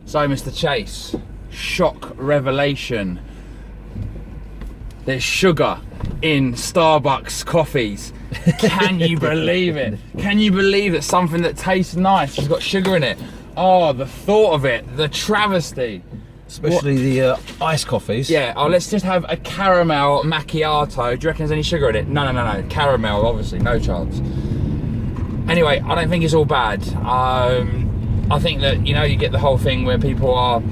So, Mr. Chase, shock revelation. There's sugar in Starbucks coffees. Can you believe it? Can you believe that something that tastes nice has got sugar in it? Oh, the thought of it, the travesty. Especially the iced coffees. Yeah, oh, let's just have a caramel macchiato. Do you reckon there's any sugar in it? No. Caramel, obviously, no chance. Anyway, I don't think it's all bad. I think that, you know, you get the whole thing where people are,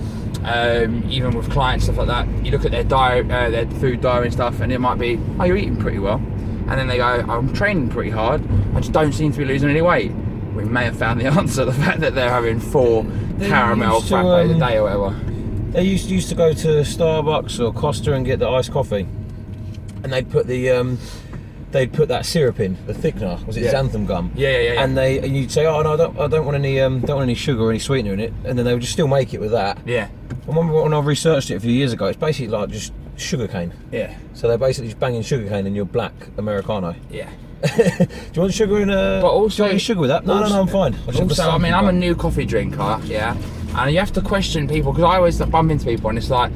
even with clients, stuff like that, you look at their diet, their food diary and stuff, and it might be, oh, you're eating pretty well. And then they go, I'm training pretty hard, I just don't seem to be losing any weight. We may have found the answer, the fact that they're having 4 caramel frappes a day or whatever. They used to go to Starbucks or Costa and get the iced coffee, and they'd put that syrup in, the thickener. Was it xanthan gum? Yeah. And you'd say, oh no, I don't want any sugar or any sweetener in it, and then they would just still make it with that. Yeah. And when I researched it a few years ago, it's basically like just sugar cane. Yeah. So they're basically just banging sugar cane in your black Americano. Yeah. Do you want sugar in a? But also, do you want any sugar with that? No, I'm fine. Also, I mean, I'm a new coffee drinker, yeah, and you have to question people, because I always bump into people and it's like,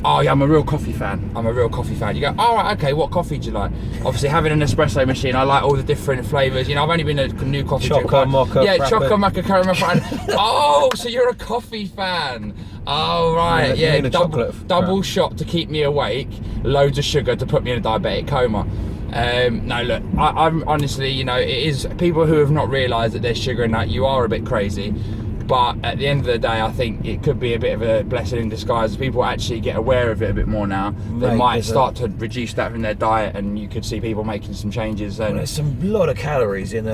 oh yeah, I'm a real coffee fan. You go, all right, okay, what coffee do you like? Obviously, having an espresso machine, I like all the different flavours. You know, I've only been a new coffee drinker. Choco, mocha, yeah, frappe. choco, mocha, caramel fan. Oh, so you're a coffee fan? Oh right, yeah. Double shot to keep me awake. Loads of sugar to put me in a diabetic coma. No, look, I'm honestly, you know, it is people who have not realised that there's sugar in that. You are a bit crazy. But at the end of the day, I think it could be a bit of a blessing in disguise. If people actually get aware of it a bit more now, they might start to reduce that from their diet, and you could see people making some changes. And there's a lot of calories in.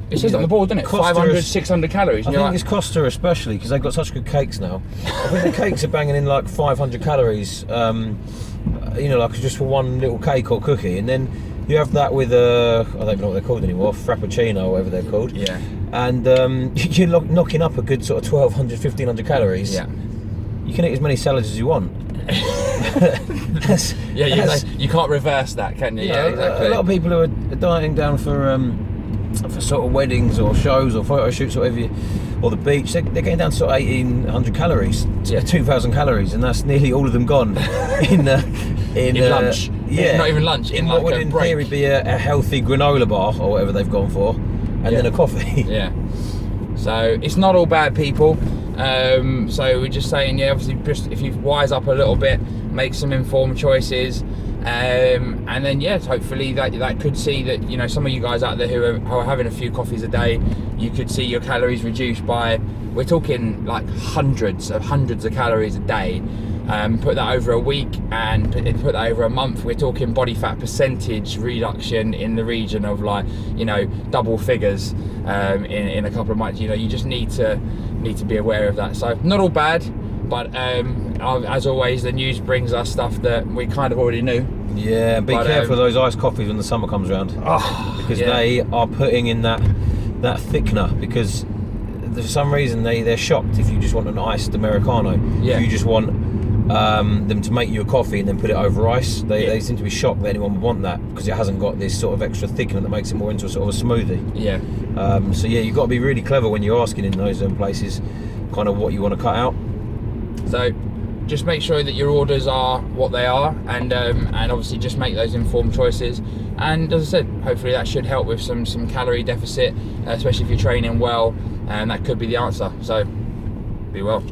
It says on the board, doesn't it? 500, 600 calories. I think it's Costa especially, because they've got such good cakes now. I think the cakes are banging in like 500 calories. You know, like just for one little cake or cookie, and then you have that with I don't even know what they're called anymore, Frappuccino or whatever they're called. Yeah. And you're knocking up a good sort of 1,200, 1,500 calories. Yeah. You can eat as many salads as you want. You can't reverse that, can you? Yeah, exactly. A lot of people who are dieting down for sort of weddings or shows or photo shoots or whatever, or the beach, they're getting down to sort of 1,800 calories, 2,000 calories, and that's nearly all of them gone in lunch. Yeah, not even lunch. In what like would in break. theory be a healthy granola bar or whatever they've gone for, and then a coffee. Yeah. So it's not all bad, people. So we're just saying, obviously, just if you wise up a little bit, make some informed choices. And then hopefully that could see that, you know, some of you guys out there who are having a few coffees a day, you could see your calories reduced by, we're talking like hundreds of calories a day. Put that over a week and put that over a month, we're talking body fat percentage reduction in the region of, like, you know, double figures in a couple of months. You know, you just need to be aware of that. So not all bad, but as always, the news brings us stuff that we kind of already knew. Yeah, be careful of those iced coffees when the summer comes around, because they are putting in that thickener, because for some reason they're shocked if you just want an iced Americano. If you just want them to make you a coffee and then put it over ice, they seem to be shocked that anyone would want that, because it hasn't got this sort of extra thickener that makes it more into a sort of a smoothie. So you've got to be really clever when you're asking in those places kind of what you want to cut out. So just make sure that your orders are what they are, and obviously just make those informed choices. And as I said, hopefully that should help with some calorie deficit, especially if you're training well, and that could be the answer. So be well.